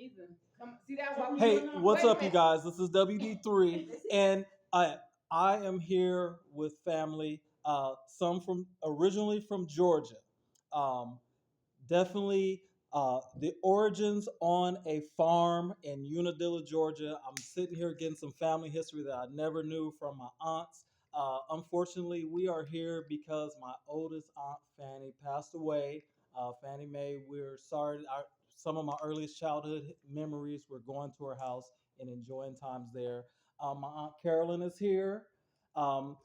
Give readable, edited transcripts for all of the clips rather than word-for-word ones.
either. Come see that's why we Hey, doing on. what's Wait a up, you minute. guys? This is WD3, and I am here with family. Some from originally from Georgia. Um, Definitely the origins on a farm in Unadilla, Georgia. I'm sitting here getting some family history that I never knew from my aunts. Unfortunately, we are here because my oldest aunt Fanny passed away. Fannie Mae, we're sorry. Some of my earliest childhood memories were going to her house and enjoying times there. My aunt Carolyn is here. Um,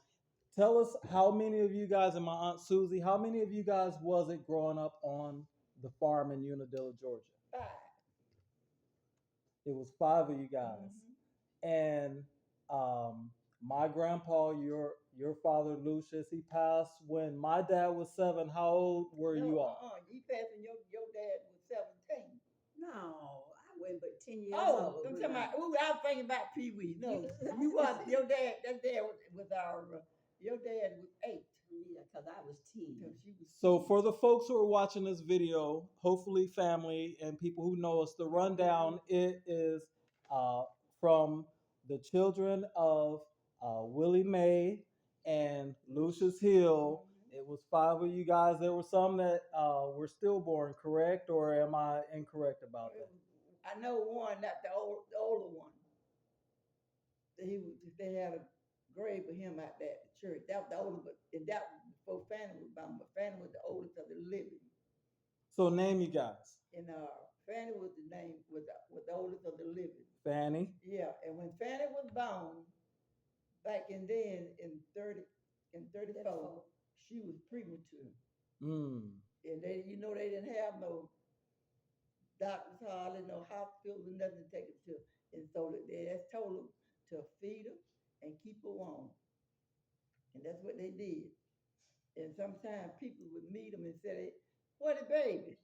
Tell us how many of you guys and my aunt Susie, how many of you guys was it growing up on the farm in Unadilla, Georgia? Five. It was five of you guys. And my grandpa, your father Lucius, he passed when my dad was 7. How old were you all? You passed when your dad was 17. No, I wasn't but 10 years Oh, old. I'm when talking about. Ooh, I was thinking about Pee Wee. No, you was your dad. That dad was our. Your dad was 8. Yeah, because I was 10. She was. So for the folks who are watching this video, hopefully family and people who know us, the rundown it is uh, from the children of Willie Mae and Lucius Hill. It was 5 of you guys. There were some that were stillborn, correct? Or am I incorrect about that? I know one, not the older one. They had a grave for him out there at the church. That was the older, and that was before Fanny was born. But Fanny was the oldest of the living. So name you guys. And Fanny was the name was the oldest of the living. Fanny. Yeah, and when Fanny was born, back in then in 34, she was premature. And they didn't have no doctors hardly, no hospitals and nothing to take her to. And so they just told her to feed her and keep her warm. And that's what they did. And sometimes people would meet them and say, "What a baby."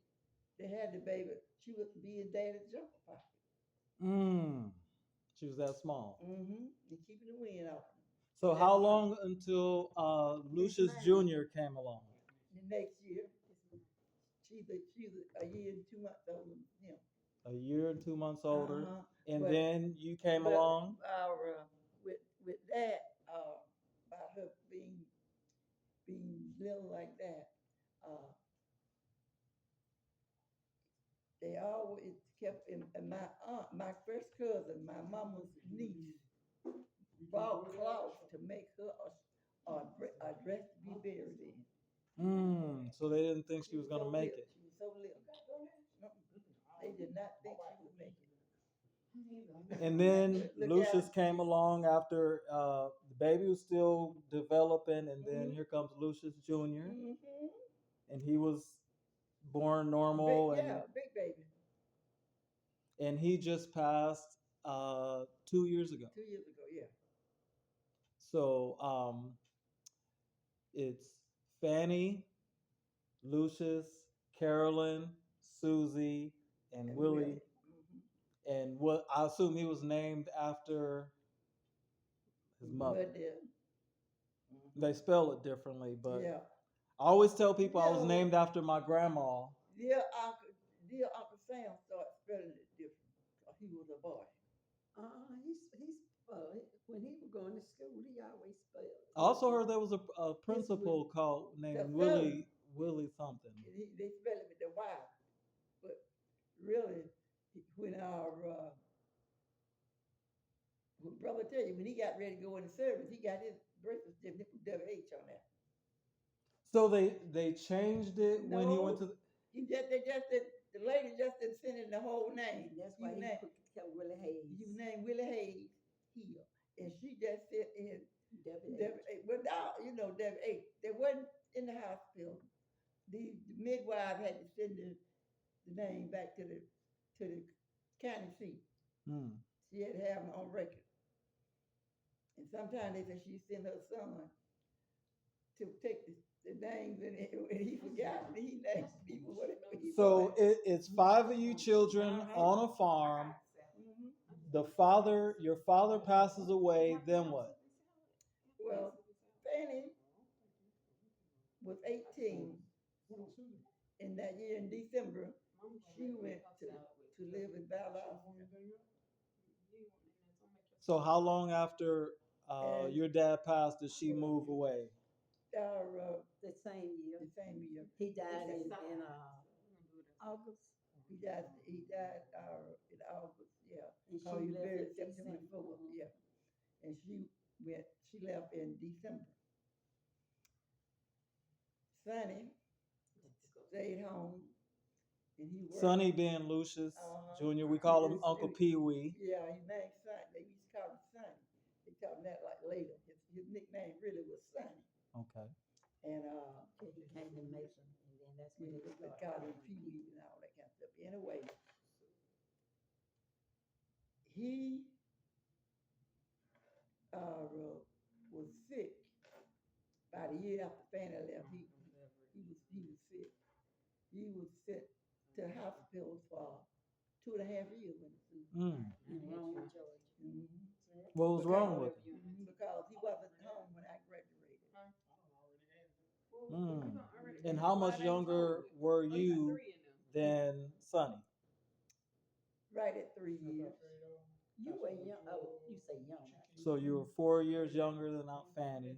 They had the baby. She was being daddy's jumper pocket. She was that small. And keeping the wind off. So how long until Lucius Jr. came along? The next year, she's a year and 2 months older than him. A year and 2 months older, and then you came along. With that, about her being little like that, they always kept in my aunt, my first cousin, my mama's niece, bought cloth to make her a dress to be buried in. So they didn't think she was gonna make it. She was so little. They did not think she would make it. And then Lucius came along after the baby was still developing, and then here comes Lucius Jr. And he was born normal. Big baby. And he just passed 2 years ago. 2 years ago, yeah. So it's Fanny, Lucius, Carolyn, Susie, and Willie. And what I assume he was named after his mother. They spell it differently, but I always tell people I was named after my grandma. Dear Uncle Sam started spelling it different. He was a boy. When he was going to school, he always spelled. I also heard there was a principal named Willie something. They spell it with the Y, but really, when when brother tell you when he got ready to go in the service, he got his birth certificate with WH on there. So they changed it when he went to. The lady just didn't send in the whole name. That's why he put Willie Hayes. You named Willie Hayes here, and she just said in WH. Well, now WH. They wasn't in the hospital. The midwife had to send the name back to the county seat. She had to have them on record. And sometimes they said she sent her son to take the names, and he forgot. He named people whatever. So it's 5 of you children on a farm. Your father passes away. Then what? Well, Fanny was 18 in that year in December. She went to to live in Valdosta. So how long after And- your dad passed did she move away? The same year. The same year. He died in August. He died in August, yeah. And Oh, she you left buried in September December. 4th, yeah. And she left in December. Sonny stayed home and he worked. Sonny being Lucius Jr., we call him Uncle Pee Wee. Yeah, his name's Sonny. They used to call him Sonny. They called him that like later. His nickname really was Sonny. Okay. And He came to Mason, and then that's when they it called started. him Pee Wee and all that kind of stuff. Anyway, he was sick about a year after Fanny left. He was sick. He was sent to the hospital for 2.5 years when he was In Rome, Georgia. What was wrong with him? Because he wasn't home when I graduated. And how much younger were you than Sonny? Right at 3 years. You were young. Oh, you say young. So you were 4 years younger than Aunt Fanny,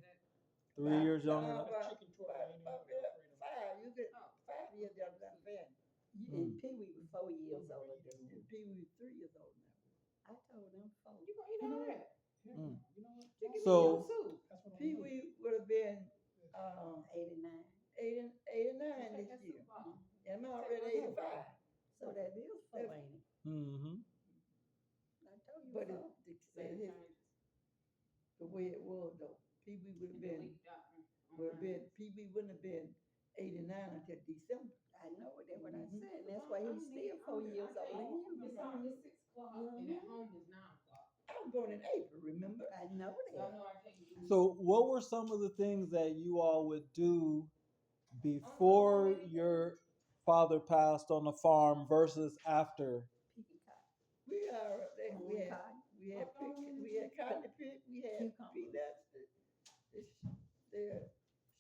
3 years younger than. About 5. You get 5 years younger than Fanny. And Pee Wee was 4 years older than you. And Pee Wee was 3 years old now. I told him 4. So Pee Wee would have been 89. 89 this year. And I'm already 85. So that is 4, ain't it? mm-hmm. I told you But 4. the way it was though, Pee Wee would have been Pee Wee wouldn't have been 89 until December. I know it. That's what I said. And that's why he's still 4 years older than you. I was born in April, remember? I know that. So what were some of the things that you all would do before your father passed on the farm versus after? Picking cotton. We Corn had cotton. we had cotton to pick, we had Cucumbers. peanuts, the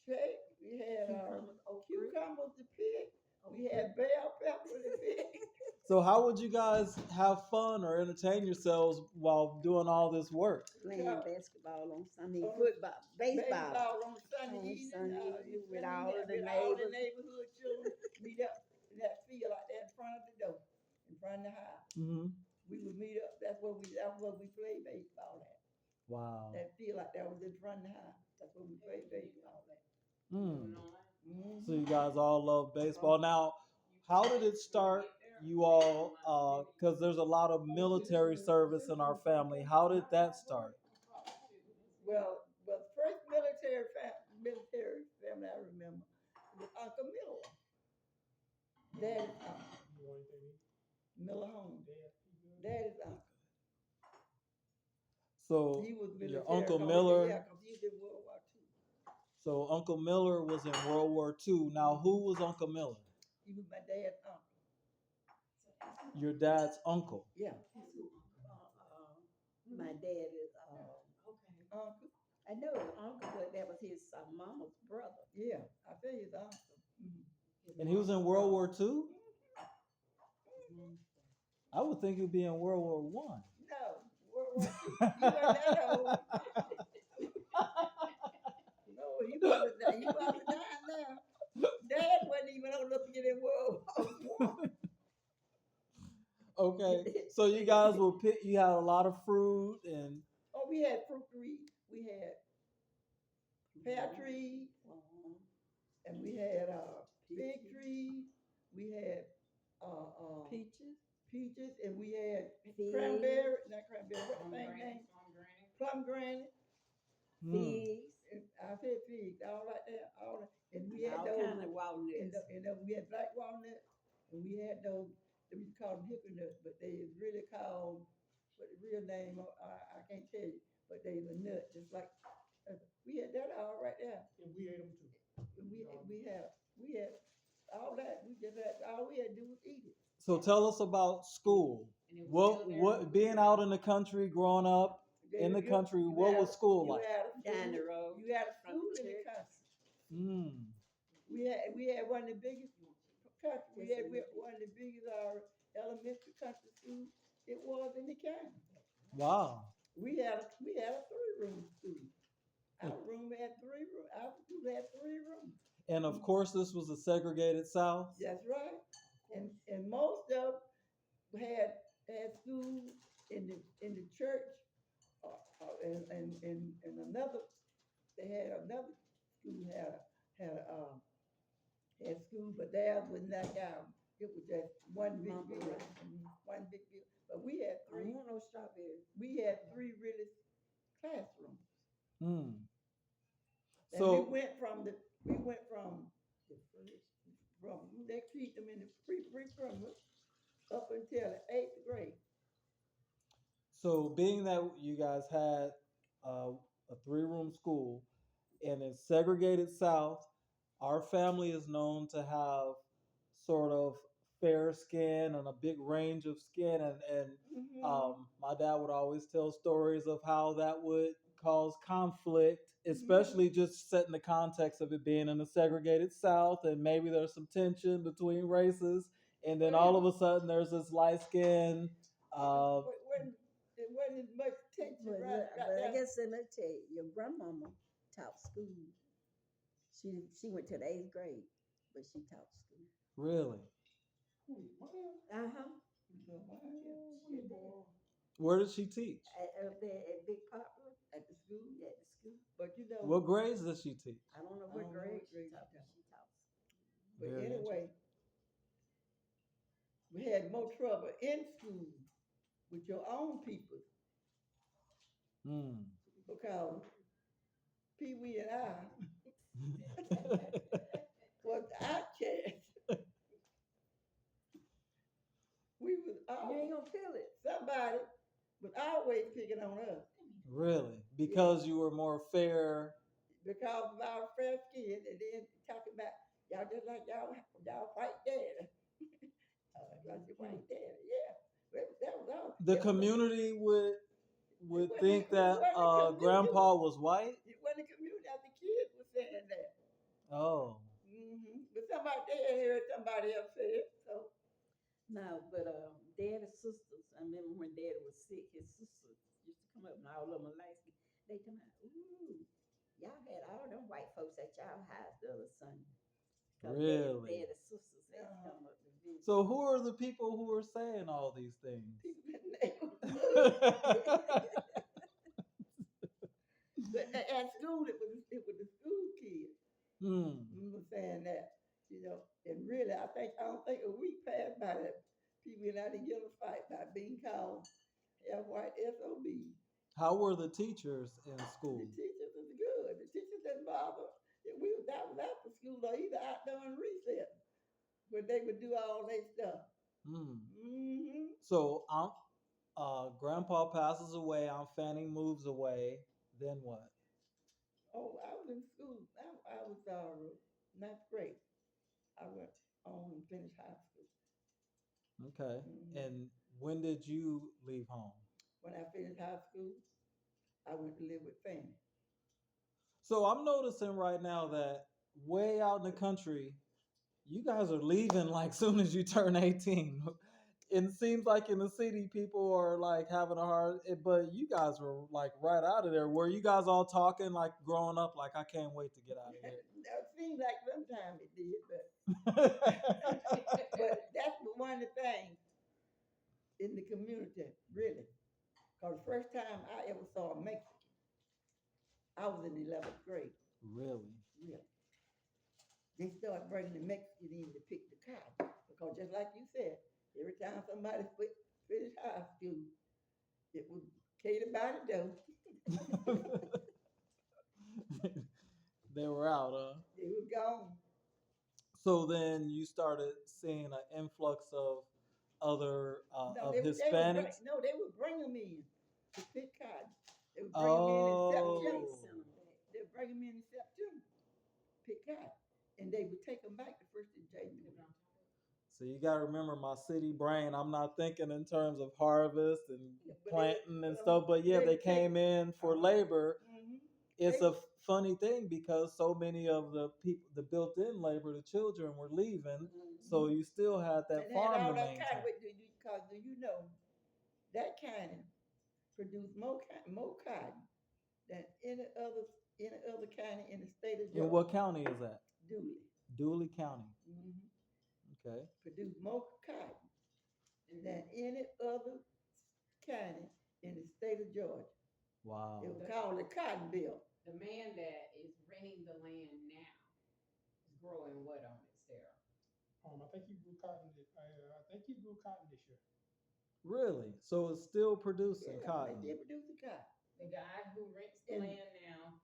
shake, we had cucumbers to pick, we had bell pepper to pick. So how would you guys have fun or entertain yourselves while doing all this work? Playing basketball on Sunday, On- football, baseball. Baseball on Sunday On evening. Sunday You with Sunday all of the with all the neighbors. neighborhood children meet up in that field out there in front of the door, in front of the house. Mm-hmm. We would meet up. That's where we played baseball at. Wow. That field like that was in front of the house. That's where we played baseball at. So you guys all love baseball. Now, how did it start? You all, because there's a lot of military service in our family. How did that start? Well, first military family I remember was Uncle Miller. Daddy's uncle. Miller Holmes. Daddy's uncle. So He was your military. Uncle Yeah, Miller. because he was in World War II. So Uncle Miller was in World War II. Now, who was Uncle Miller? He was my dad's uncle. Your dad's uncle. Yeah. My dad is, Uncle. I know his uncle, but that was his mama's brother. Yeah, I tell you, his uncle. Mm-hmm. And he was in World War II? I would think he'd be in World War One. No, World War II. He wasn't that old. No, he wasn't dying now. Dad wasn't even old enough to get in World War I. Okay, so you guys will pick. You had a lot of fruit and. Oh, we had fruit trees. We had pear trees, and we had fig trees. We had peaches, and we had cranberry. Not cranberry. What's the thing name? Pomegranate. Figs. I said figs. All right there. All that. And we had All those. kind of walnuts. And we had black walnut, and we had those. We call them hickory nuts, but they is really called. But the real name, I can't tell you. But they the nut, just like we had that all right there. And we ate them too. We had all that. We just had all we had to do was eat it. So tell us about school. What being out in the country, growing up in the country, what was school like? Down the road. You had a school in the country. We had one of the biggest country. We had one of the biggest elementary country school it was in the county. Wow. We had a 3-room school. Our room had 3 rooms. Our school had 3 rooms. And of course, this was a segregated South. That's right. And most of had school in the church, and another they had another school had school, but theirs was not out. It was just one big building, one big building. But we had I don't 3. want no strawberries. We had 3 really classrooms. Hmm. And So we went from the from they treat them in the pre-primary up until the 8th grade. So, being that you guys had a 3-room school and it's segregated South, our family is known to have sort of fair skin and a big range of skin. And my dad would always tell stories of how that would cause conflict, especially just setting the context of it being in a segregated South and maybe there's some tension between races. And then all of a sudden there's this light skin. It wasn't as much tension, But I guess let me tell you, your grandmama taught school. She went to the 8th grade, but she taught school. Really? Uh-huh. Where did she teach? Up there at Big Poplar. At the school? At the school. But you know. What grades does she teach? I don't know what grade she taught. She taught school. But Very anyway, we had more trouble in school with your own people. Because Pee Wee and I was outcast. We was You ain't gonna feel it. somebody was always picking on us. Really? Because you were more fair. Because of our fair skin, and then talking about y'all just like y'all white daddy. Like your white daddy, yeah. That was all. The community would think that Grandpa was white. It wasn't the community. The kids were saying that. Oh. But somebody they had heard somebody else say it. So no, but Daddy's sisters. I remember when Daddy was sick, his sisters used to come up and all of them light skin. They come out, ooh, y'all had all them white folks at y'all house the other Sunday. Really? Daddy's sisters had to come up and visit. So who are the people who are saying all these things? At school, it was the school kids. We were saying that, and really, I don't think a week passed by that people and I didn't get a fight by being called white SOB. How were the teachers in school? The teachers was good. The teachers didn't bother. That was after school or either out there in recess where they would do all their stuff. So Grandpa passes away. Aunt Fanny moves away. Then what? Oh, I was in school. I was 9th grade. I went on and finished high school. Okay. And when did you leave home? When I finished high school, I went to live with Fanny. So I'm noticing right now that way out in the country, you guys are leaving like soon as you turn 18. It seems like in the city, people are like having a hard, but you guys were like right out of there. Were you guys all talking like growing up, like I can't wait to get out of here? That seemed like sometimes it did, but that's one of the things in the community, really. Because the first time I ever saw a Mexican, I was in 11th grade. Really? Yeah. They started bringing the Mexican in to pick the cotton. Because just like you said, every time somebody finished high school, it was catered by the door. They were out, huh? They were gone. So then you started seeing an influx of other Hispanics? They would bring them in to pick cotton. They would bring them in in September. They would bring them in September, pick cotton. And they would take them back the 1st of January. So you got to remember my city brain. I'm not thinking in terms of harvest and planting and stuff, but yeah, they came in for labor. It's a funny thing because so many of the people, the built-in labor, the children were leaving, so you still had that farm to maintain. because do you know that county produced more cotton than any other county in the state of Georgia. And what county is that? Dooley. Dooley County. Mm-hmm. Okay. Produced more cotton than any other county in the state of Georgia. Wow. It was called the Cotton Belt. The man that is renting the land now is growing what on it, Sarah? I think he grew cotton. I think he grew cotton this year. Really? So it's still producing Yeah, cotton. they did produce the cotton. The guy who rents the And- land now,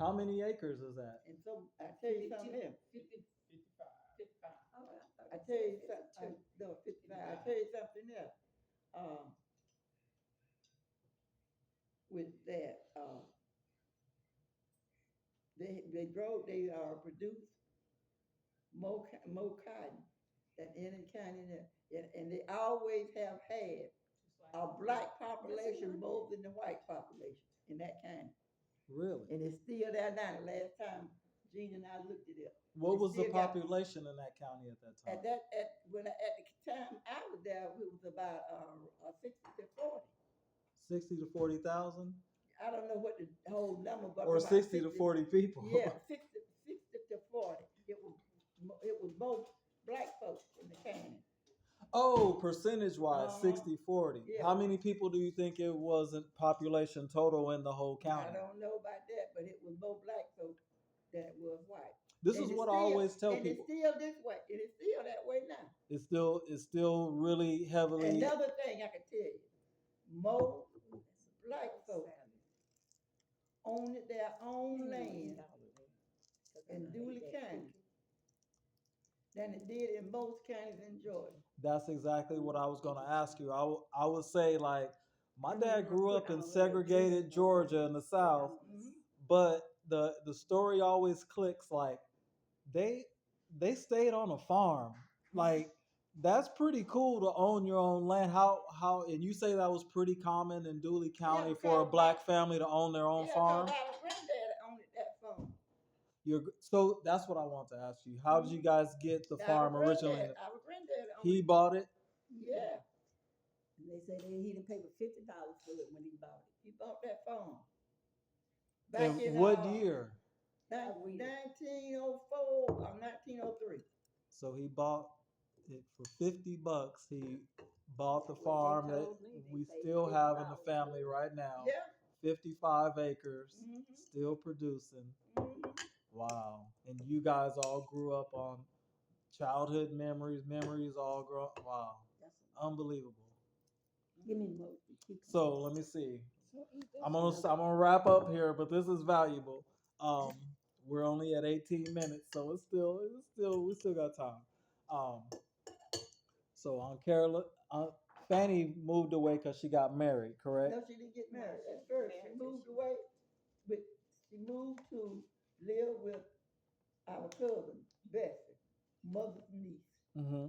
How many acres is that? And so I tell you something else. 55. 55. I tell you something. No, 55. I tell you something else. With that, they produce more cotton than any county there, and they always have had a black population more than the white population in that county, Really? and it's still there now. The last time Gene and I looked at it, What was the still got- population in that county at that time? at the time I was there, it was about 60 to 40. 60 to 40,000? I don't know what the whole number, but Or about 60 to 40 people? Yeah, 60 to 40. It was both black folks in the county. Oh, percentage wise, 60-40. Yeah. How many people do you think it was in population total in the whole I county? don't know about that, but it was more black folks than it was white. This And is it's what I still- always tell and people. It's still this way. It is still that way now. It's still really heavily. Another thing I can tell you, more black folks own their own land in Dooley County than it did in most counties in Georgia. That's exactly what I was going to ask you. I would say, like, my dad grew up in segregated Georgia in the South, Mhm. but the story always clicks like they stayed on a farm. Like, that's pretty cool to own your own land. How and you say that was pretty common in Dooley County for a because- black family to own their own Yeah, farm? 'cause our granddad owned that farm. So that's what I want to ask you. How did you guys get the farm originally? Our granddad owned He it. bought it. Yeah, And they said he didn't pay but $50 for it when he bought it. he bought that farm. In what year? 1904 or 1903. So he bought it for $50. He bought the farm that we still have in the family right now. Yeah. 55 acres, Mhm. still producing. Mhm. Wow. And you guys all grew up on childhood memories all grow up. Wow. Unbelievable. Give me more. So let me see. I'm gonna wrap up here, but this is valuable. We're only at 18 minutes, so we still got time. So Fanny moved away because she got married, correct? No, she didn't get married at first. She moved away, but she moved to live with our cousin, Bessie, mother's niece. Mm-hmm.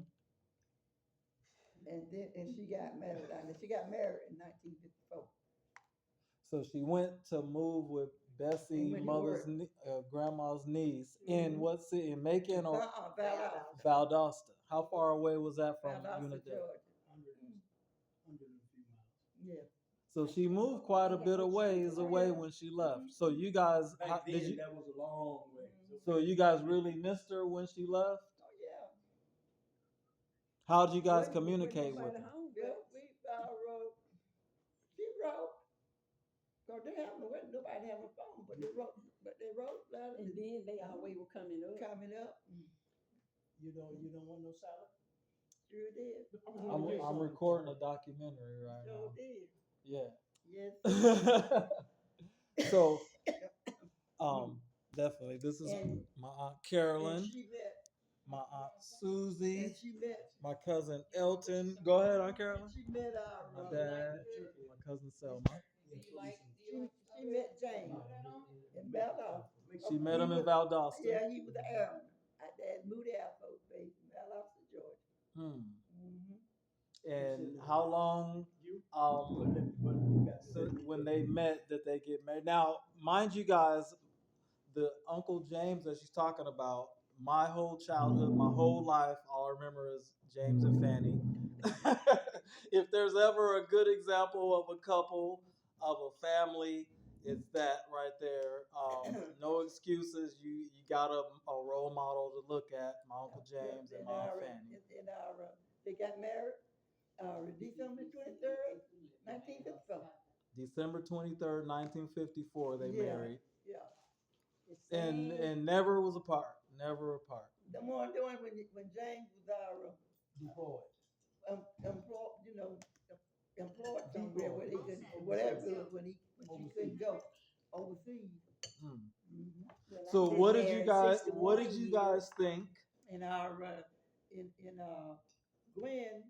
And she got married. And she got married in 1954. So she went to move with Bessie, And went to grandma's niece, in Mhm. what city? In Macon or Valdosta. Valdosta? How far away was that from Valdosta, Unadilla? Georgia. 100 and a few miles. Yeah. So she moved quite a bit of ways away when she left. So you guys, Back did then, you? that was a long way. So you guys really missed her when she left? Oh, yeah. How did you guys When- communicate when with we her? Well, wrote. She wrote. Cause they have nobody have a phone, but they wrote letters And then they always were coming up. coming up. You don't want no salad? Sure did. I'm recording a documentary right Sure now. did. Yeah. Yes. So, definitely, this is And- my aunt Carolyn, And she met. my aunt Susie, And she met. my cousin Elton. Go ahead, Aunt Carolyn. She met our. My dad, my cousin Selma. She met James in Valdosta. She met him in Valdosta. Yeah, he was an airman. At Moody Air Force Base in Valdosta, Georgia. Hmm. Mhm. And how long so when they met did they get married? Now, mind you guys, the Uncle James that she's talking about, my whole childhood, my whole life, all I remember is James and Fanny. if there's ever a good example of a couple, of a family, it's that right there. No excuses. You got a role model to look at. My Uncle James and my Aunt Fanny. They got married December 23rd, 1954. December 23rd, 1954, they married. Yeah. And never was apart. Never apart. The more doing when James was Deployed. employed somewhere where he could whatever when he couldn't go overseas. Mm. Mm-hmm. So what did you guys think? And our Gwen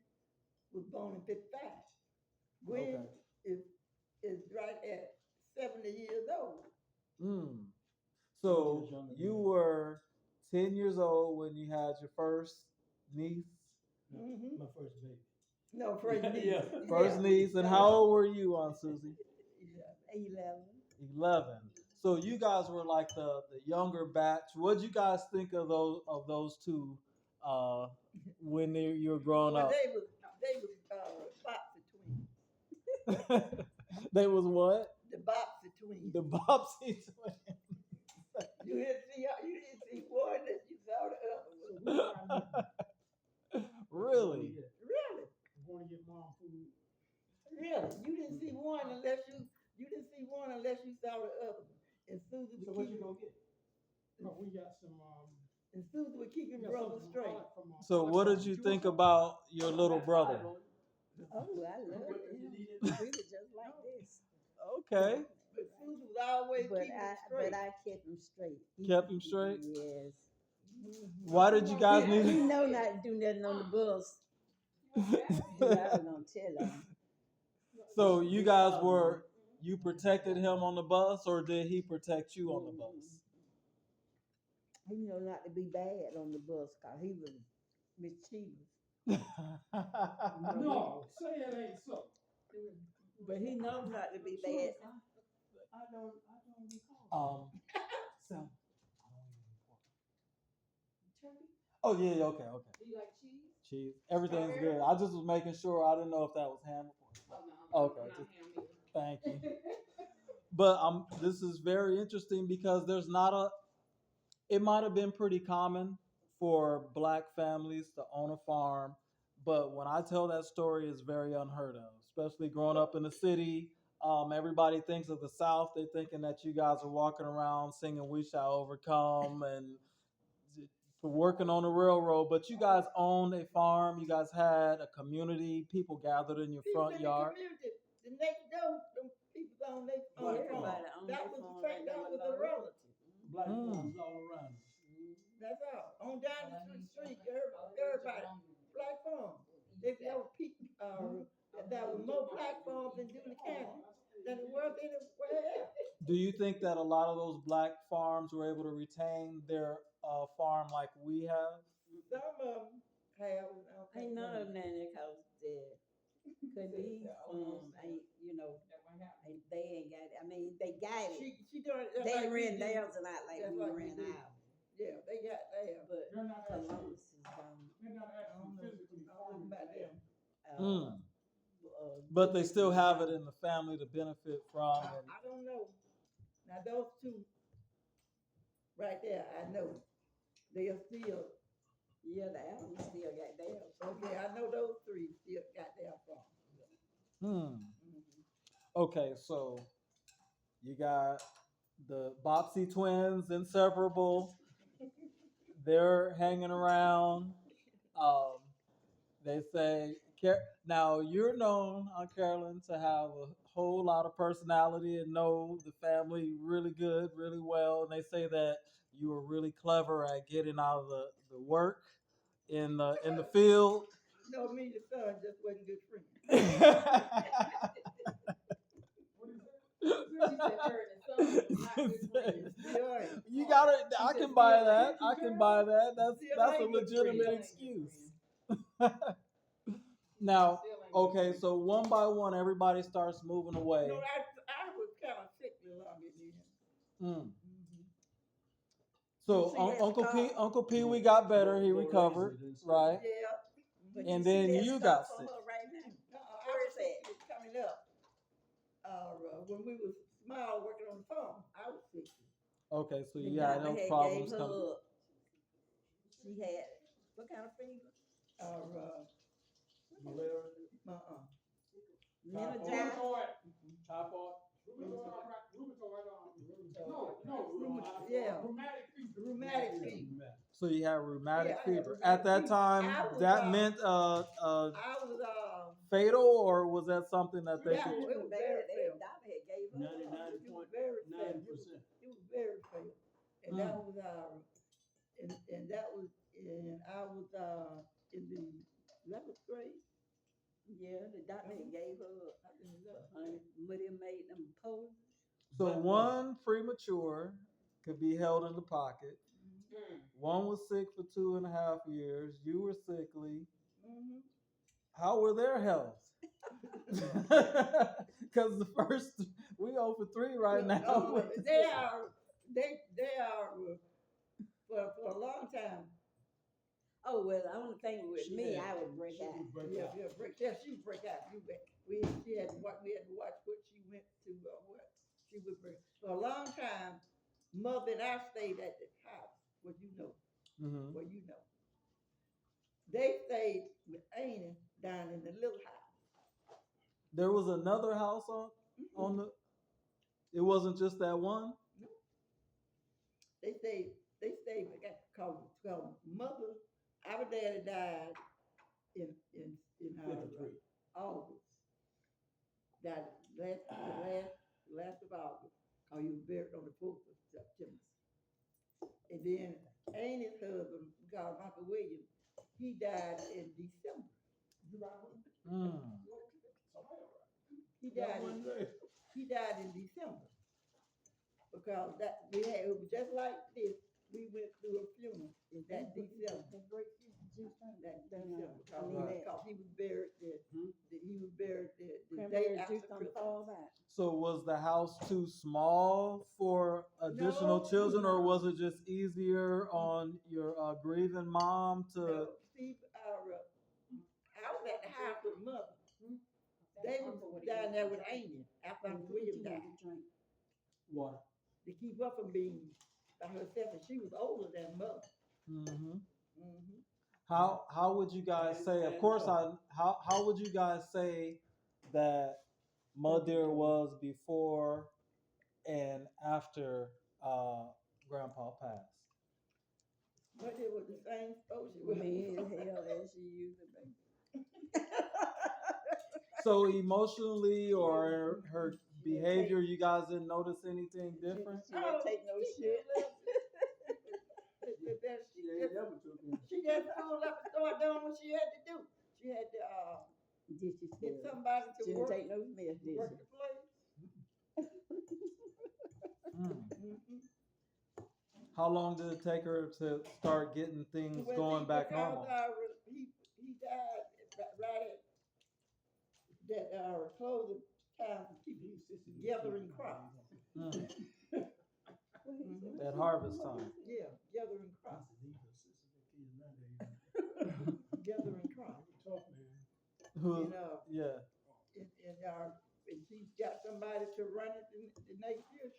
was born in 55. Gwen is right at 70 years old. Mm. So you were 10 years old when you had your first niece? Mm-hmm. My first baby. No, first niece. Yeah. First niece. And how old were you, Aunt Susie? 11. 11. So you guys were like the younger batch. What did you guys think of those two when you were growing up? They was Bopsy twins. They was what? The Bopsy twins. The Bopsy twins. You didn't see one that you saw the other one. Really? Really? Going to get mom food. Really? You didn't see one unless you saw the other one. And Susie So what you gonna get? Oh, we got some. And Susie would keep your we got brother something straight. from, So what did you think about your little brother? Oh, I love it. We were just like this. Okay. But Susie was always keeping him straight. But I kept him straight. Kept him straight? Yes. Why did you guys He need know not to do nothing on the bus. I was gonna tell him. So you protected him on the bus, or did he protect you on the bus? He know not to be bad on the bus because he was mischievous. No, say it ain't so. But he knows not to be bad. I don't recall. So. Oh yeah, okay. Do you like cheese? Cheese. Everything's good. I just was making sure. I didn't know if that was ham or pork. Oh, no. Okay, I'm not just- ham either. Thank you. But this is very interesting because there's not it might have been pretty common for black families to own a farm, but when I tell that story, it's very unheard of, especially growing up in the city. Everybody thinks of the South. They're thinking that you guys are walking around singing "We Shall Overcome" and working on the railroad, but you guys owned a farm. You guys had a community. People gathered in your front yard. The next door, them people on their farm. Everybody on That their was farm, the fact. That was a relative. Black Mm. farms all around. That's all. On down the street, everybody black farm. If there were people, there were more black farms in Dune County than it was anywhere else. Do you think that a lot of those black farms were able to retain their farm like we have? Some of them have. Ain't none of them in there because these farms ain't, they ain't got it. I mean, they got it. She doing it. They like we ran do. theirs and not like That's we like we ran do. ours. Yeah, they got theirs. But They're not actually, Columbus is gone. they're not actually physically I don't know farming about them. Mm. But they still have it in the family to benefit from. And I don't know. Now those two right there, I know. They are still. Yeah, the Allen still got theirs. Okay, I know those three still got their farm. Okay, so you got the Bopsy twins, inseparable. They're hanging around. They say, now you're known, Aunt Carolyn, to have a whole lot of personality and know the family really good, really well. And they say that you were really clever at getting out of the work in the field. No, me and the son just wasn't good friends. You got it. I can buy that. I can buy that. That's a legitimate excuse. Now, okay, so one by one, everybody starts moving away. No, I was kind of sickly along in here. So Uncle Pee Wee got better. He recovered, right? Yeah. But And you see then that you stuff got on sick. her right now. when we was small working on the farm, I was 60. Okay, so The you had doctor no had problems gave her coming. up. She had what kind of fever? Malaria. Meningitis. Rheumatoid. Typhoid. Rheumatic fever. Rheumatic fever. So you had rheumatic Yeah, I had fever. rheumatic At that fever. time, I was, that meant I was fatal, or was that something that they Yeah, could? it was very They fair. doctor had gave her up. It was very fair. It was very fair. And that was and that was and I was in the 11th grade. Yeah, the doctor had gave her up. Muddy made them poses. So one premature could be held in the pocket. One was sick for 2.5 years. You were sickly. Mm-hmm. How were their health? Because the first we 0 for 3 right now. They are for a long time. Oh well, the only thing with me, I would break out. Yeah, break. Yeah, she would break out. We had to watch what she went to what she would break. For a long time, Mother and I stayed at the house. What you know. Mm-hmm. Well, you know. They stayed with Annie down in the little house. There was another house on the. It wasn't just that one. No. They stayed because Mother, our daddy died in August. Died last of August. Or he was buried on the 4th of September. And then Annie's husband, called Uncle William, he died in December. He died in December. Because it was just like this. We went through a funeral in that December. Because he was buried there. He was buried there the day after Christmas. So was the house too small for additional No. children, or was it just easier on your grieving mom to? No, see, I was at the house with Mother. They were down there with Amy after Uncle William died. What? To keep her from being by herself, and she was older than Mother. Mm-hmm. Mm-hmm. How would you guys say? Of course, how would you guys say that Mother was before and after Grandpa passed? But it was the same social. Me as hell as she used to be. So emotionally or her behavior, you guys didn't notice anything different? She didn't take no shit. She just pulled up and started doing what she had to do. She had to get somebody to she work. Didn't take no mess, did Work she? the place. How long did it take her to start getting things going back normal? He died right at that closing time to keep gathering crops. At harvest time. Yeah, gathering crops. Gathering crops. Tough, man. Yeah. And she's got somebody to run it the next year.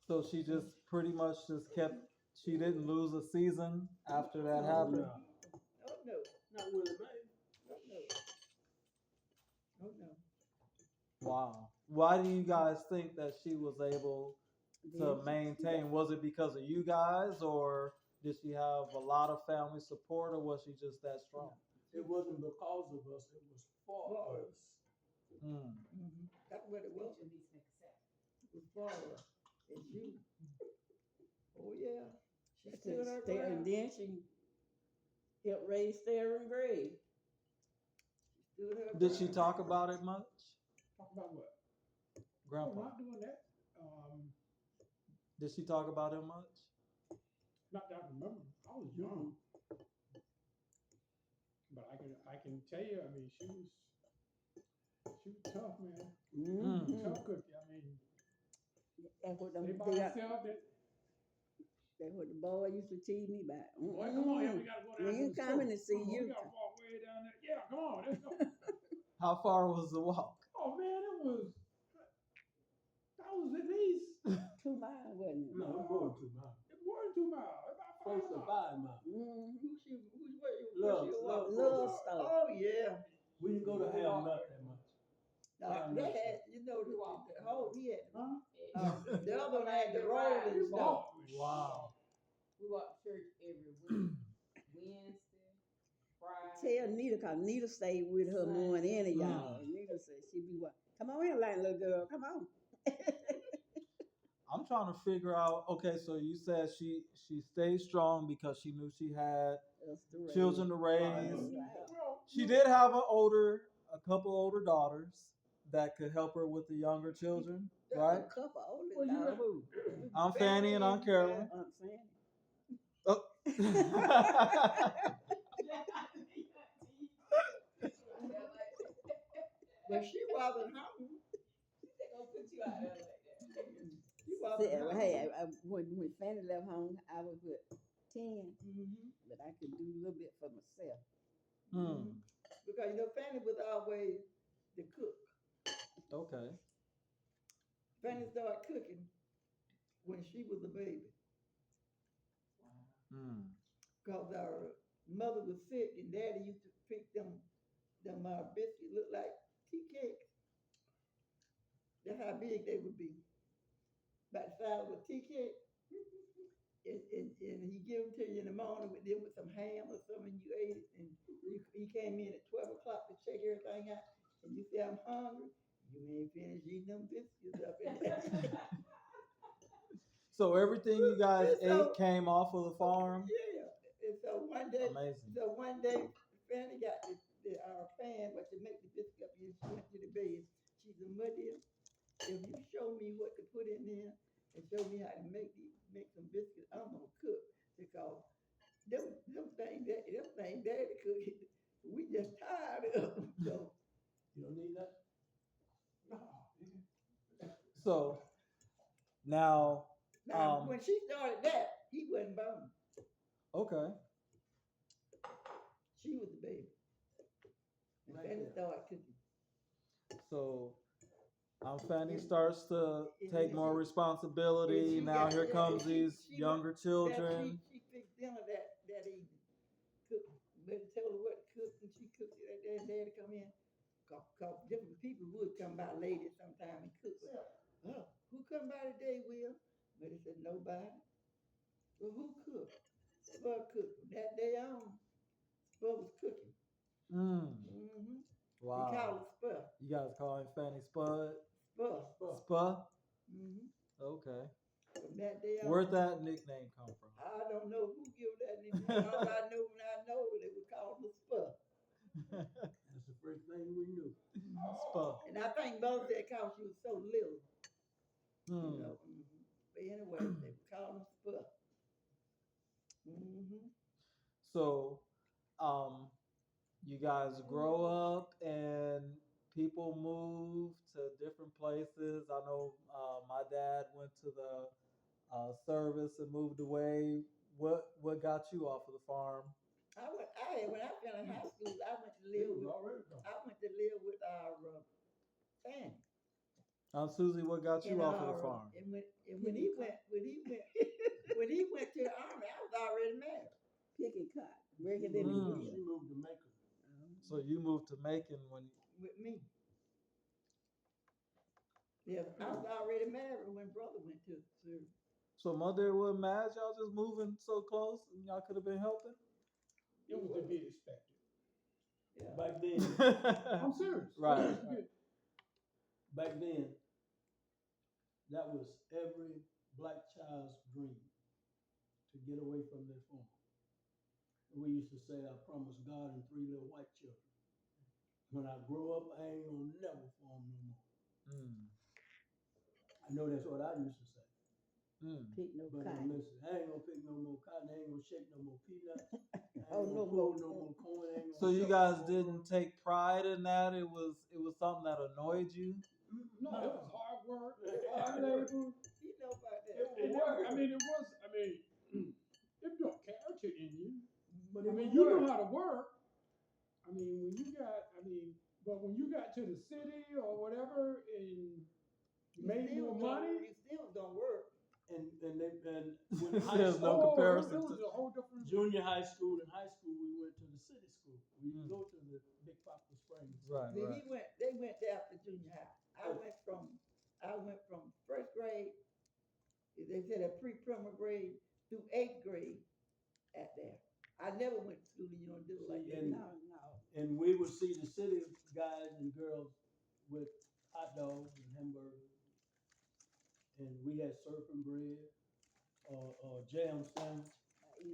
So she just pretty much just kept. She didn't lose a season after that happened. No. Not Willie Mae. No. Wow. Why do you guys think that she was able to maintain? Was it because of you guys, or did she have a lot of family support, or was she just that strong? It wasn't because of us. It was for us. That's what it was. It was for us. And she. Oh yeah. She stood her ground. And then she helped raise Sarah and Greg. Did she talk about it much? Talk about what? Grandpa. Oh, not doing that. Did she talk about it much? Not that I remember. I was young. But I can tell you, I mean, she was tough, man. Tough cookie. I mean, that's what that's what the boy used to tease me about. Boy, come on here, we gotta go down. When you coming to see you. you. We gotta walk way down there. Yeah, come on, let's go. How far was the walk? Oh man, it was 2 miles, wasn't it? No, it's more than 2 miles. It's more than 2 miles. It's about 5 Close to miles. 5 miles. Love. Love stuff. Oh, yeah. We didn't go to have nut that much. Now, they had, you know, the whole, he had, Huh? the other one had the roll and We stuff. walked. Wow. We walk to church every week, Wednesday, Friday. Tell Nita, cause Nita stayed with her more than any of y'all. Nita said she be what? Come on in, like little girl, come on. I'm trying to figure out. Okay, so you said she stayed strong because she knew she had Us to raise. children to raise. Well, She did have a couple older daughters that could help her with the younger children, right? A couple older Well, you now. got- Who? I'm Fanny and I'm Carolyn. Aunt Fanny. Oh. But she wasn't home. They gonna put you out there like that. She wasn't See, home. hey, when Fanny left home, I was with 10, Mhm. but I could do a little bit for myself. Hmm. Because, you know, Fanny was always the cook. Okay. Fanny started cooking when she was a baby. Hmm. Because our mother was sick and daddy used to pick them biscuits look like tea cakes. That's how big they would be. About the size of a tea cake. And he give them to you in the morning with some ham or something, and you ate it, and he came in at 12 o'clock to check everything out, and you say, I'm hungry. You ain't finished eating them biscuits up in there. So everything you guys So- ate came off of the farm? Yeah. And so one day, Amazing. Fanny got our fan, but to make the biscuit up, and she went to the bed. She said, Mother, if you show me what to put in there and show me how to make some biscuits, I'm gonna cook. Because them things daddy cooking, we just tired of them. So You don't need that? So now, now when she started that, he wasn't born. okay. She was the baby. And Right Fanny there. started cooking. So Fanny starts to take more responsibility. And she Now got- here yeah, comes she- these she younger children. She fixed dinner that evening. Cooked, but told her what to cook, and she cooked it like that. And daddy come in, cause different people would come by late sometime and cook. Oh, who come by today, Will? But he said nobody. Well, who cooked? Spud cooked. From that day on, Spud was cooking. Mm. Mm-hmm. He Wow. called it Spud. You guys call him Fanny Spud? Spud. Spud? Mm-hmm. Okay. From that day on. Where'd that nickname come from? I don't know who gave that nickname. All I know when I know they would call him Spud. That's the first thing we knew. Spud. And I think Bo said because she was so little, you Hmm. know. Mm-hmm. But anyway, they would call him Spud. Mm-hmm. So, you guys grow up and people move to different places. I know my dad went to the service and moved away. What got you off of the farm? When I finished high school, I went to It live was with already gone. our family. Susie, what got you off of the farm? And when he went to the army, I was already married. Picking cotton, breaking it in the Mm. wheel. She moved to Macon. So you moved to Macon when With me. Yeah, I was already married when brother went to service. so mother wasn't mad y'all just moving so close and y'all could have been helping? It was to be expected. Yeah. Back then, I'm serious. Right. It was to be- back then, that was every black child's dream to get away from their farm. And we used to say, I promised God and 3 little white children. When I grow up, I ain't gonna never farm no more. Mm. I know that's what I used to say. Mm. Pick no But cotton. listen, I ain't gonna pick no more cotton. I ain't gonna shake no more peanuts. I ain't Oh, gonna no pull more. no more corn. I ain't So gonna you shuck guys no more didn't corn. take pride in that? It was something that annoyed you? No, it was hard work, Hard hard work. labor. You know about that. It And worked. it built character in you. But I it mean, was you work. knew how to work. But when you got to the city or whatever and you made more money, You still gonna work. And when There's high no school, comparison It to- was a whole different. junior high school and high school, we went to the city school. We didn't Mm. go to the Big Poplar Springs. Right, See, right. they went there after junior high. I went from first grade, they said a pre-primary grade through 8th grade at there. I never went to school in Unadilla like See, that. and- No, no. And we would see the city guys and girls with hot dogs and hamburgers. And we had surfing bread, or jam sandwich,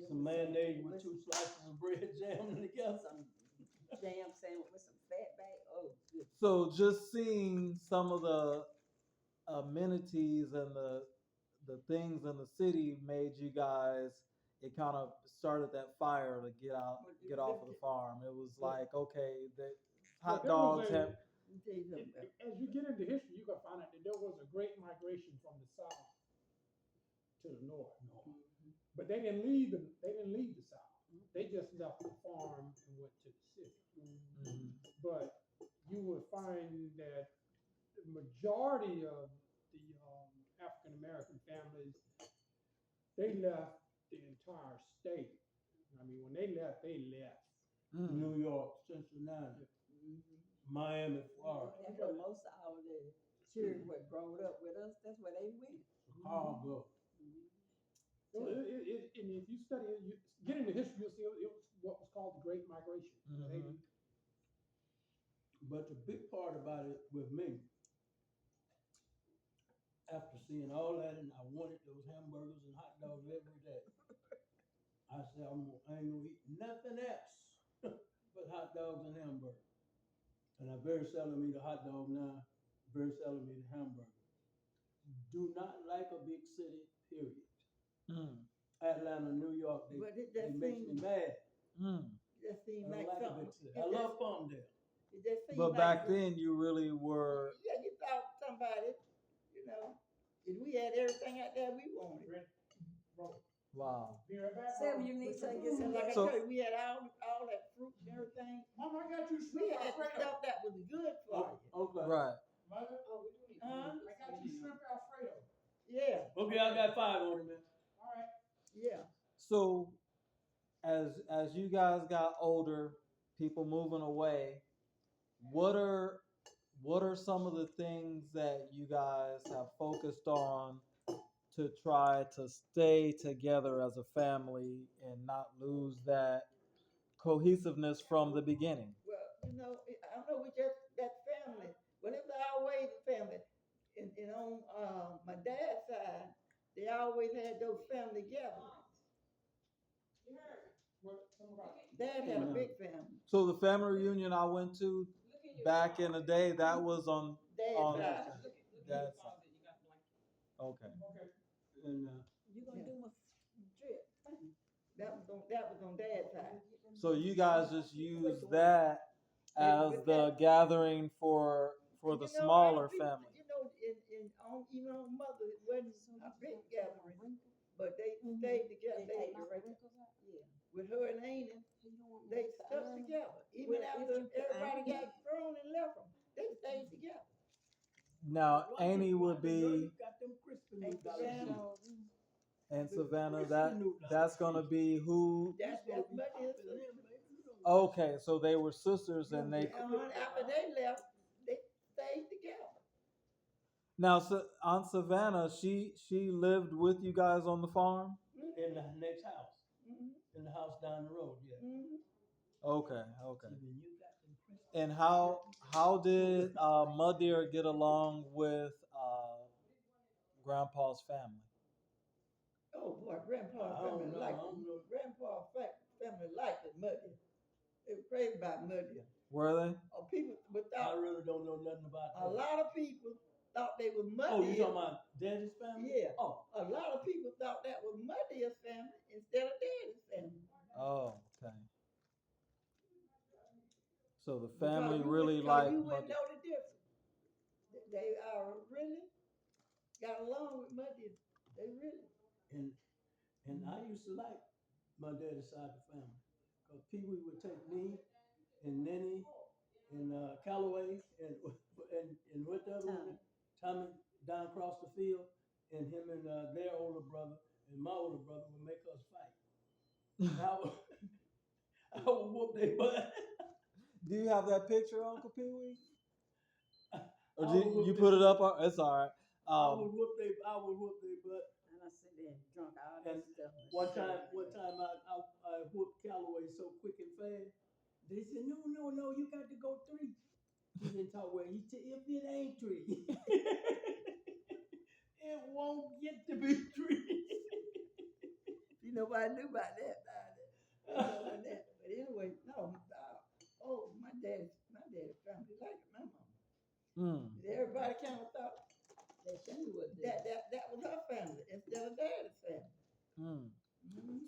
some mayonnaise with 2 slices of bread jammed together. Some jam sandwich with some fat back. Oh, good. So just seeing some of the amenities and the things in the city made you guys, it kind of started that fire to get off of the farm. It was like, okay, the hot But there was dogs a- have, Let me tell you something. As you get into history, you're gonna find out that there was a great migration from the south to the north. But they didn't leave the south. They just left the farm and went to the city. Mhm. But you would find that the majority of the African American families, they left the entire state. I mean, when they left, they left. Mm. New York, Cincinnati, Miami, Florida, That's where most of our the children were growing up with us. That's where they went. Chicago. So and if you study it, you get into history, you'll see it was what was called the Great Migration. Mhm. But the big part about it with me, after seeing all that, and I wanted those hamburgers and hot dogs every day, I said, I ain't gonna eat nothing else but hot dogs and hamburgers. And I very seldom eat a hot dog now, very seldom eat a hamburger. Do not like a big city, period. Mm. Atlanta, New York, But it they just makes me seems, mad. Mm. just I seems don't like like a something. big city. I love Palmdale. It just seems But like back then you really were, yeah, you thought somebody, you know, if we had everything out there we wanted. wow. Be right back. Sam, you need to get some. And like I So- told you, we had all that fruit and everything. Mama, I got you We shrimp had the Alfredo. stuff that was good for you. Okay. Right. Mother, Huh? I got you shrimp Alfredo. Yeah, Okay, I got 5 on it, man. All right. yeah. So as you guys got older, people moving away, what are some of the things that you guys have focused on to try to stay together as a family and not lose that cohesiveness from the beginning? Well, you know, I know we just that family. Well, it's always a family. And on my dad's side, they always had those family gatherings. Dad had a big family. So the family reunion I went to back in the day, that was on Dad's side. that side. Okay. And You gonna do my drip? That was on Dad's side. So you guys just use that as the gathering for And the you know, smaller our people, family. You know, even on mother, it wasn't a big gathering, but they stayed together. They They, take the wrinkles out? Yeah. with her and Amy, they stuck together. Even Well, after if you- everybody got grown and left them, they stayed together. Now Annie would be got them crispy And noodles. and Savannah. That's gonna be who? That's Muddy. Okay, so they were sisters and they. After they left, they stayed together. Now, so Aunt Savannah, she lived with you guys on the farm. In the next house, Mhm, in the house down the road, yeah. mhm. Okay. Even you got them crispy. And how did Muddeer get along with Grandpa's family? Oh boy, Grandpa I don't family know, liked I don't know. it. Grandpa family liked it, Muddy. They were crazy about Muddy. Were they? Oh, people I without really don't know nothing about a that. lot of people thought they were Muddy. Oh, you talking about Daddy's family? Yeah. Oh, A lot of people thought that was Muddy's family instead of Daddy's family. Oh, okay. So the Because family you really because liked you wouldn't Muddeer. know the difference. They really got along with Muddy. They really. and I used to like my daddy's side of the family. Because Pee Wee would take me and Nenny and Calloway and what the other one? Tommy down across the field. and him and their older brother and my older brother would make us fight. And I would, I would whoop their butt. Do you have that picture, Uncle Pee Wee? Or I do would whoop you their- put it up? It's all right. I would whoop their butt. And I sit there and drunk all that And stuff. One time I whooped Callaway so quick and fast. They said, no, you got to go 3. He didn't talk well. If it ain't 3, it won't get to be 3. You nobody knew about that. But anyway, no. My daddy family like my mama. Everybody kind of thought That she was that was her family instead of daddy's family.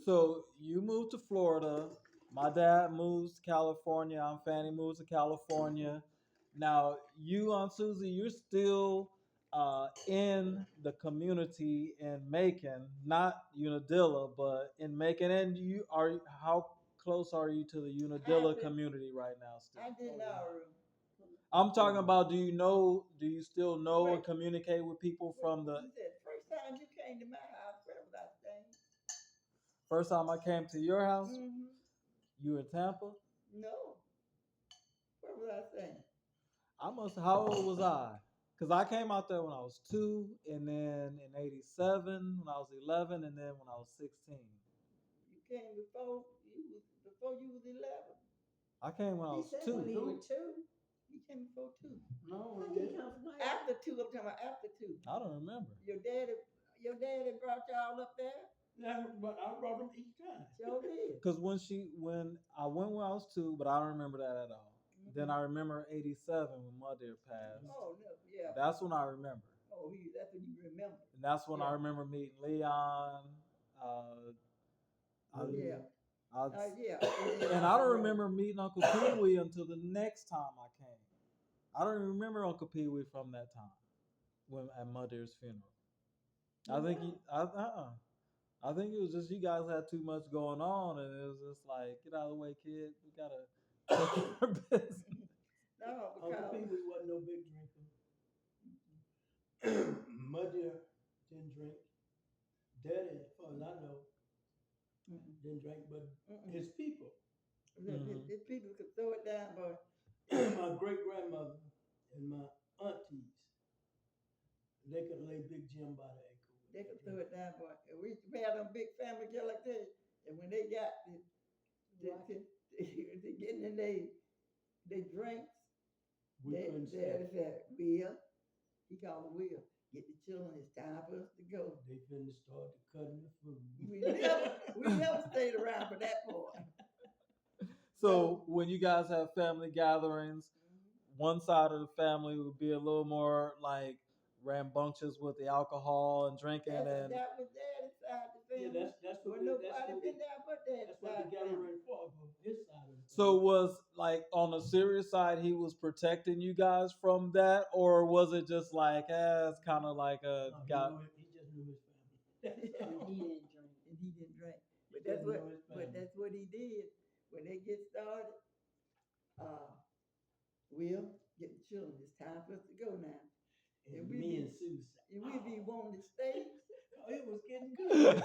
So you moved to Florida. My dad moves to California. Aunt Fanny moves to California. Now, you, Aunt Susie, you're still in the community in Macon, not Unadilla, but in Macon. And how close are you to the Unadilla community right now? Still, I didn't know. I'm talking about. Do you still know and communicate with people from the? You said first time you came to my house, where was I staying? First time I came to your house, Mm-hmm. you in Tampa? No. Where was I staying? How old was I? Because I came out there when I was 2, and then in '87 when I was 11, and then when I was 16. You came before you was 11. I came when I was 2. when he was 2. You came before 2. No, How you come from there? After 2, I'm talking about after 2. I don't remember. Your daddy brought y'all up there? but I brought them each time. Sure did. Because when I went when I was 2, but I don't remember that at all. Then I remember '87 when my dear passed. Oh no, yeah. That's when I remember. Oh, that's when you remember. And that's when I Yeah. remember meeting Leon. Yeah. Yeah. And I don't remember meeting Uncle Pee Wee until the next time I came. I don't even remember Uncle Pee Wee from that time at my dear's funeral. I think I think it was just you guys had too much going on, and it was just like, get out of the way, kid. We gotta take care of business. No, Uncle Pee because Wee wasn't no big drinker. Mother didn't drink. Daddy, as far as I know, didn't drink, but his people. If people could throw it down, boy. My great grandmother and my aunties, they could lay Big Jim by the ankle. They could throw it down, boy. And we used to have them big family girl like that. And when they got they getting in they drinks, We couldn't Daddy stay. said, Will, he called him Will, get the children, it's time for us to go. They finna start cutting the food. We never stayed around for that part. So when you guys have family gatherings, one side of the family would be a little more like rambunctious with the alcohol and drinking, and That was Daddy's side of the Yeah, family. that's what Well, the- nobody been there but Daddy's that's what side the of the family. gathering for his side of the so family. was like on the serious side, he was protecting you guys from that, or was it just like, it's kind of like a No, guy? he just knew his family. And he didn't drink. And he didn't drink. But He that's didn't what know his but family. that's what he did. When they get started, Will, get the children. It's time for us to go now. And we me be- and Susan. And we'd be wanting to stay. Oh, it was getting good.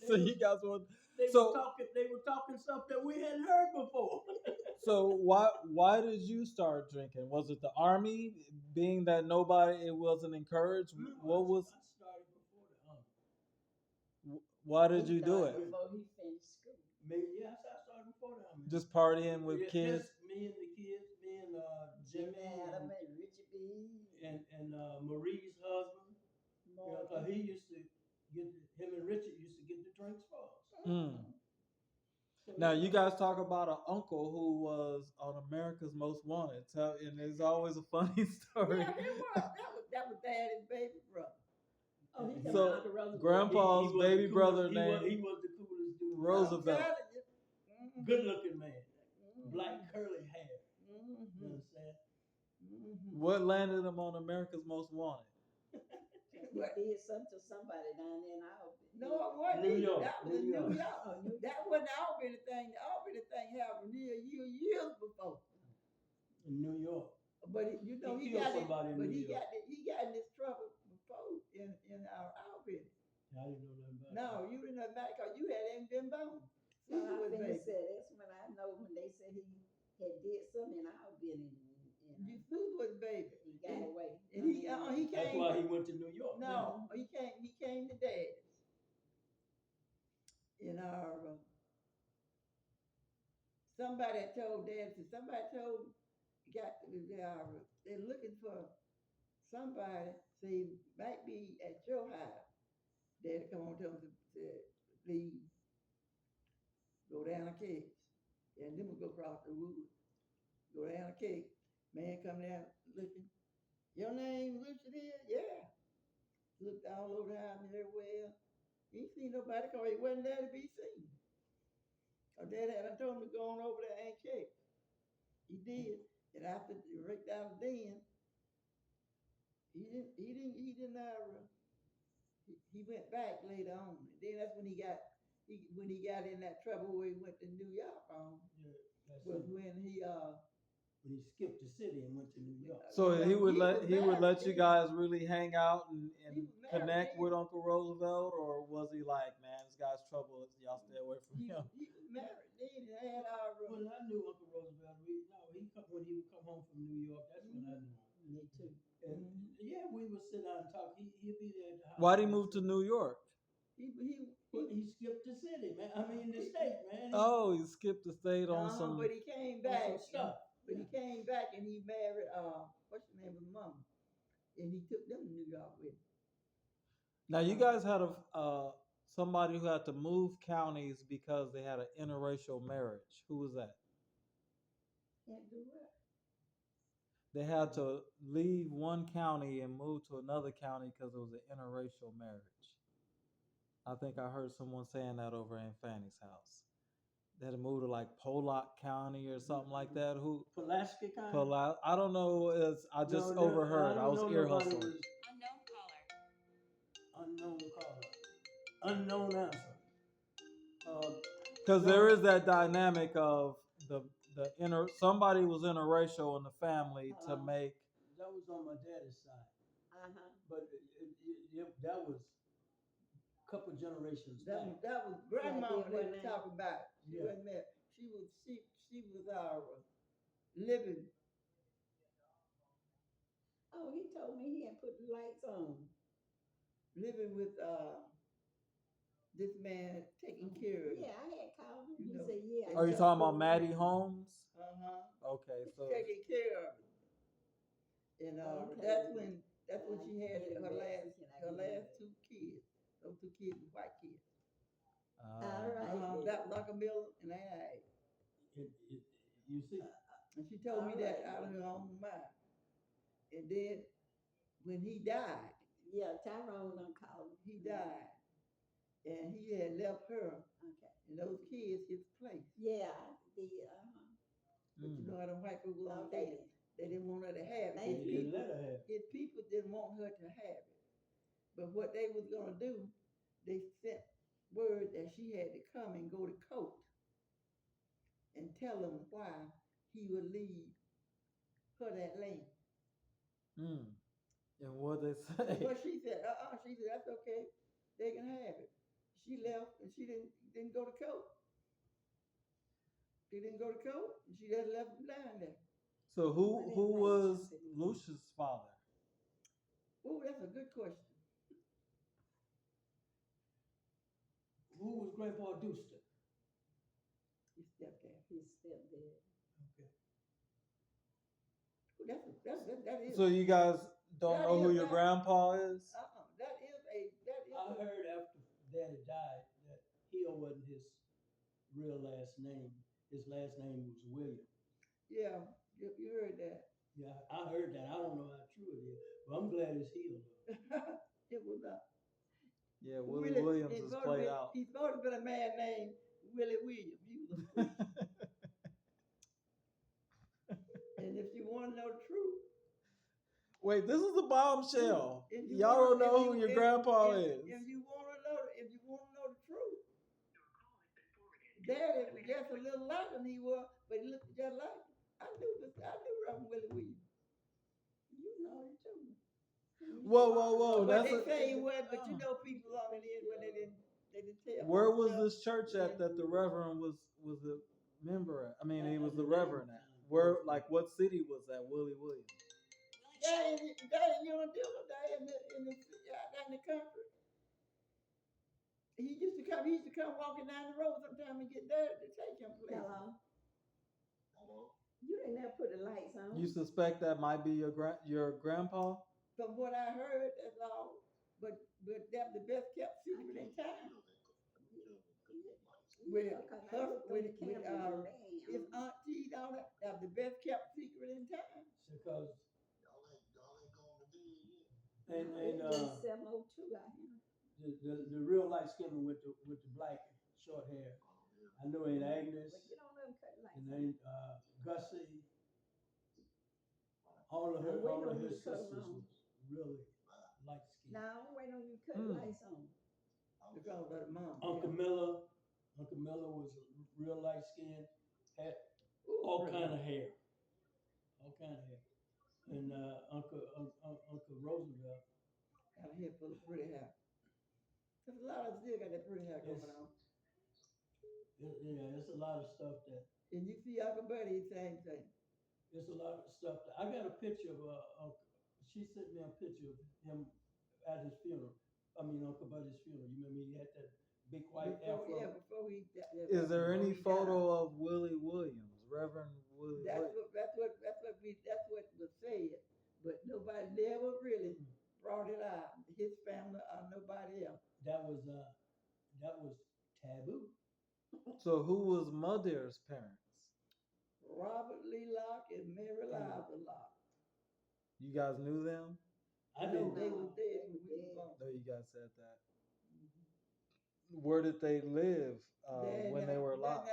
So you guys were. They So- were talking stuff that we hadn't heard before. So why did you start drinking? Was it the army? Being that it wasn't encouraged. What was? I started before the army. Why did you do it? Before he finished school. Yes, I started before the army. Just partying with Yeah, kids. just me and the kids, me and Jimmy Adam and Richard B. and Marie's husband. You know, 'cause he used to him and Richard used to get the drinks for us. Mm. So, Now you guys talk about an uncle who was on America's Most Wanted. And it's always a funny story. Yeah, it was. That was Daddy's baby brother. Oh, he So, Uncle Roosevelt. Grandpa's was baby the brother coolest- named he was the coolest dude. Roosevelt. I'm telling you. Good looking man. Mhm. Black curly hair. You Mhm. understand? Mhm. What landed him on America's Most Wanted? He did something to somebody down there in Albany. No, it wasn't. New York, That was New in New York. York. Oh, New That wasn't the Albany thing. The Albany thing happened years before. In New York. But he He got killed somebody in but New he York. got in this trouble before was finna baby. say, that's when I know when they said he had did something, and I've been in Booth was baby. he got away. And he came. That's why he went to New York. No, he came to Dad's. In our somebody told Dad, somebody told they're looking for somebody, say might be at your house. Dad come on to him to please go down a case. And then we go across the woods. Go down a case. Man come down looking. Your name Lucia there? Yeah. Looked all over the house and everywhere. He ain't seen nobody because he wasn't there to be seen. Our dad had told him to go on over there and check. He did. And after he raked out the den, he went back later on. And then that's when he got in that trouble where he went to New York on. Yeah, that's Was it. when he When he skipped the city and went to New York. So he would was let you married. guys really hang out and He was married connect then. with Uncle Roosevelt, or was he like, man, this guy's trouble, y'all stay away from He him? was married then and had our When I knew Uncle Roosevelt, when he would come home from New York, that's when I knew him. Me too. And yeah, we would sit down and talk. He'd be there at the house. Why'd he move to New York? he skipped the city, man. I mean the state, man. Oh, he skipped the state on some. but he came on back. some stuff. But he came back and he married what's the name of the mama? And he took them to New York with him. Now you guys had somebody who had to move counties because they had an interracial marriage. Who was that? Can't do what? They had to leave one county and move to another county because it was an interracial marriage. I think I heard someone saying that over in Fanny's house. They had to move to like Pollock County or something like that. Who? Pulaski County. I don't know. I just No, overheard. I was don't know ear nobody hustling. was- Unknown answer. Because there is that dynamic of somebody was interracial in the family to make. That was on my daddy's side, Uh-huh. but that was a couple generations back. That was grandmama Yeah, they they were were talking about. She Yeah. wasn't there. She was our living. Oh, he told me he had put the lights on. Living with this man taking care of. Yeah, I had called him. You He know, said, yeah. Are you talking about Maddie Holmes? Okay, so Taking care of it. And Okay. that's when she had Get it her back. last Can I get it back? two kids. Those two kids were white kids. All right. That was Uncle Miller and I. You see, And she told me that out of her own mind. And then when he died, Yeah, Tyrone done called him. he died. And he had left her Okay. and those kids his place. Yeah, But you know how them white people on Okay. they didn't want her to have it. Thank he didn't let her have. His people didn't want her to have it. But what they was gonna do, they sent word that she had to come and go to court and tell them why he would leave her that land. And what they say? But she said, she said, that's okay. They can have it. She left and she didn't go to court. She didn't go to court and she just left him down there. So who was Lucia's father? Oh, that's a good question. Who was Grandpa Deuster? His stepdad. His stepdad. Okay. That is. So you guys don't That know who is your not- grandpa is? That is I heard after Daddy died that Hill wasn't his real last name. His last name was William. yeah, you heard that. Yeah, I heard that. I don't know how true it is, but I'm glad it's Hill. It was Yeah, Willie Williams is played out. He's supposed to been a man named Willie Williams. He was a priest. And if you want to know the truth, Wait, this is a bombshell. if you Y'all don't wanna- know if who you- your if- grandpa if- is. If you want to know the truth, Daddy was just a little lighter than he was, but he looked just like him. I knew Reverend Willie Williams. You know it too. Whoa. But That's they a, say he was, but you know people on it is when they didn't they didn't tell. Where was stuff. this church at that the Reverend was a member at? I mean, he was the At Reverend at. Where, like, what city was that? Willie Williams. They in Unadilla, they in the out in the country. He used to come walking down the road sometime and get there to take him places. Hello? You didn't have put the lights on. You suspect that might be your grandpa? From what I heard, that's all. But that's the best kept secret in town. With his auntie, all that, that's the best kept secret in town. Because Y'all ain't going to be and 702 out here. the real light skin with the black short hair. I know ain't Agnes, But you don't know cut lights. and ain't Gussie. All of I'm waiting her on you to cut sisters them on. was really light skinned. Now I'm waiting on you to cut the lights on. Because of the mom. Uncle Miller was real light skinned, had all kind of hair, and Uncle Roosevelt. Got a head full of pretty hair. There's a lot of still got that pretty hair going on. Yeah, it's a lot of stuff that. And you see Uncle Buddy, same thing. There's a lot of stuff that I got a picture of. She sent me a picture of him at his funeral. I mean, Uncle Buddy's funeral. You remember he had that big white afro. Yeah, before he died. Is there any photo of Willie Williams, Reverend Willie Williams? That's what was said, but nobody never really brought it out. His family or nobody else. That was taboo. So who was Mother's parents? Robert Lee Locke and Mary Liza Locke. You guys knew them? I No, didn't. they was dead when we was born. No, you guys said that. Where did they live when they were alive?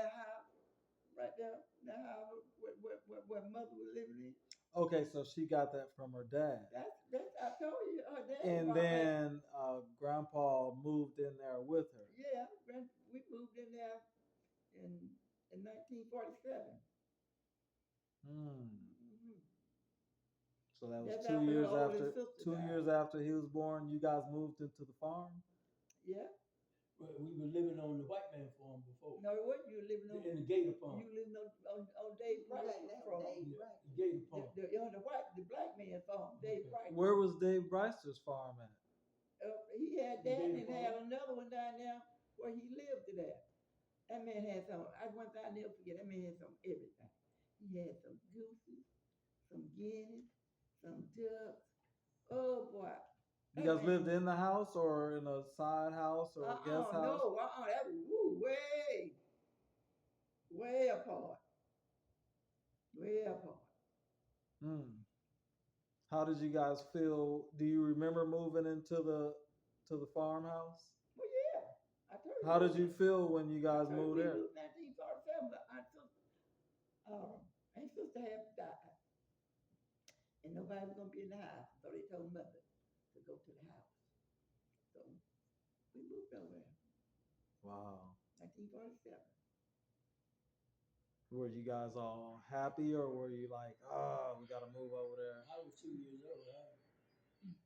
Right there, the house where mother was living in. Okay, so she got that from her dad. That's I told you, her dad. And brought that. then Grandpa moved in there with her. Yeah, we moved in there in 1947. So that was That's 2 after years her oldest after sister 2 died. years after he was born. You guys moved into the farm. Yeah. We were living on the white man farm before. No, it wasn't. You living on. In the Gator farm. You living on Dave Price farm. The Gator farm. The black man farm, Dave Price. Where was Dave Bryster's farm at? He had that Gator and farm. had another one down there where he lived to that. That man had some. One thing I never forget. That man had some everything. He had some gooses, some guineas, some ducks. Oh boy. You guys lived in the house or in a side house or a guest house? No, that was way apart. Way apart. How did you guys feel? Do you remember moving into the farmhouse? Well, yeah. I told you. How did you feel when you guys moved there? 1947, ain't supposed to have died. And nobody was gonna be in the house, so they told mother to go to the house. So we moved over there. Wow. 1947. Were you guys all happy or were you like, oh, we gotta move over there? I was 2 years old.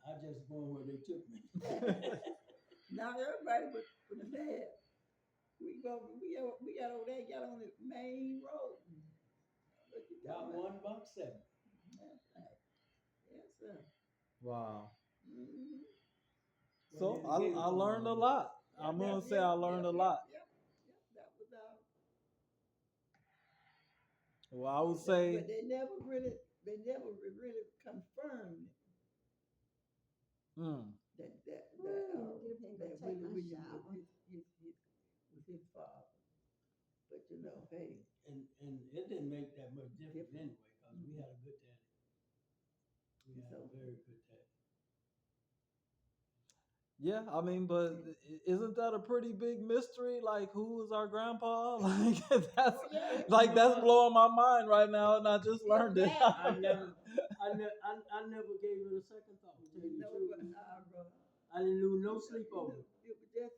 I just going where they took me. Not everybody but the dad. We got over there, got on the main road. About 1.7. That's right. Yes, sir. Wow. Mm-hmm. So I learned a lot. I'm gonna say I learned a lot. Yeah, that was Well, I would say but they never really confirmed that Willie Williams was his father. But you know, hey. And it didn't make that much difference anyway, because we had a good daddy. We had a very good daddy. yeah, I mean, but isn't that a pretty big mystery? Like, who was our grandpa? Like that's blowing my mind right now, and I just learned it. I never gave it a second thought. To tell you the truth. I didn't lose no sleep over it. It was just,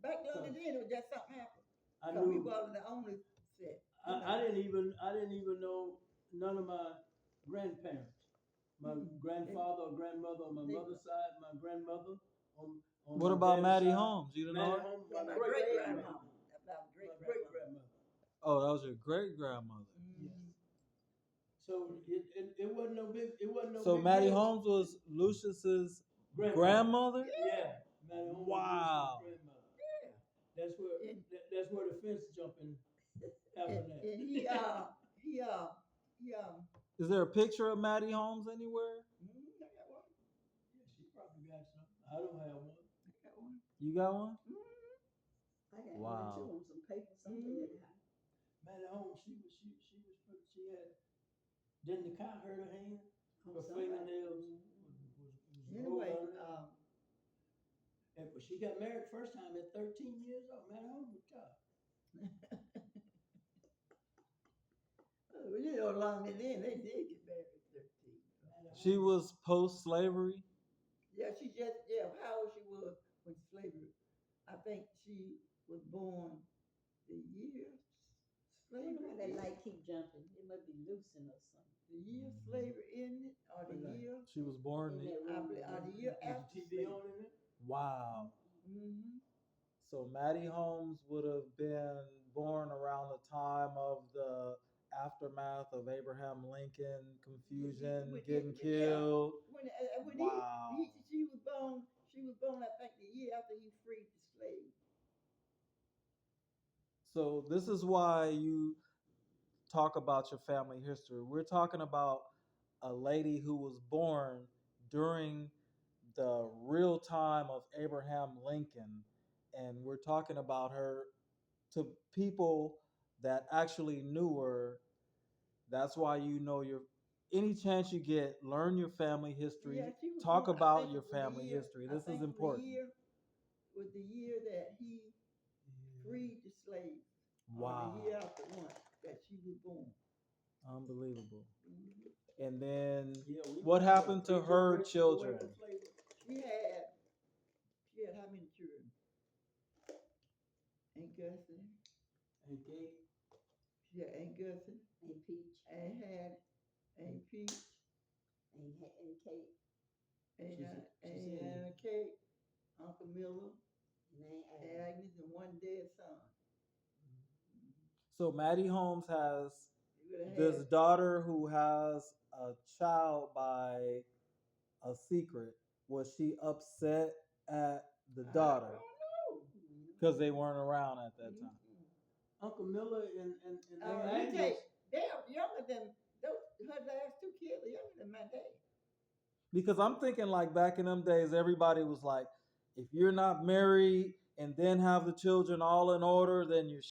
back then it was just something happened. I So we knew. wasn't the only set. I didn't even know none of my grandparents. My grandfather or grandmother on my mother's side, my grandmother on What my about daddy's Maddie side. Holmes? You didn't know Maddie her? Holmes, Yeah, my my great great grandmother. grandmama. About My great great grandmama. grandmother. Oh, that was your great grandmother. Yes. So it wasn't no big. It wasn't no So big Maddie deal. Holmes was Lucius's Grandmother. grandmother? Yeah, Maddie Holmes Wow. was Lucy's grandmother. That's where the fence jumping happened at. And Is there a picture of Maddie Holmes anywhere? I got one. Yeah, she probably got some. I don't have one. I got one. You got one? I got Wow. one too on some paper somewhere at the house. Maddie Holmes, she had. Didn't the car hurt her hand? Her fingernails was rolled Anyway, on it. But she got married first time at 13 years old. Maddie Holmes was tough. you know, along and then they did get married at 13. She was post-slavery? Yeah, how old she was when slavery. I think she was born the year I wonder why that slavery. light keep jumping. It must be loosened or something. The year slavery in it, or the What light? year, She was born In the... that room. or the year Is the after TV slavery. on in there? Wow. Mm-hmm. So Maddie Holmes would have been born around the time of the aftermath of Abraham Lincoln confusion, getting killed. When Wow. she was born, I think the year after he freed the slaves. So this is why you talk about your family history. We're talking about a lady who was born during the real time of Abraham Lincoln, and we're talking about her to people that actually knew her. That's why you know any chance you get, learn your family history, Yeah, she was talk born, I about think your it was the family year- history. I This think is it was important. Was the year that he freed the slaves. Wow. The year after one that she was born. Unbelievable. Mm-hmm. And then Yeah, what happened to her children? She had how many children? Aunt Gussie. And Kate. She had Aunt Gussie. And Peach. And had Aunt Peach. And Kate. And Kate. Uncle Miller. And Agnes, and one dead son. So Maddie Holmes has You would have this had- daughter who has a child by a secret. Was she upset at the daughter? I don't know. Because they weren't around at that time. Uncle Miller and You take, they are younger than her last two kids are younger than my dad. Because I'm thinking like back in them days, everybody was like, if you're not married and then have the children all in order, then you're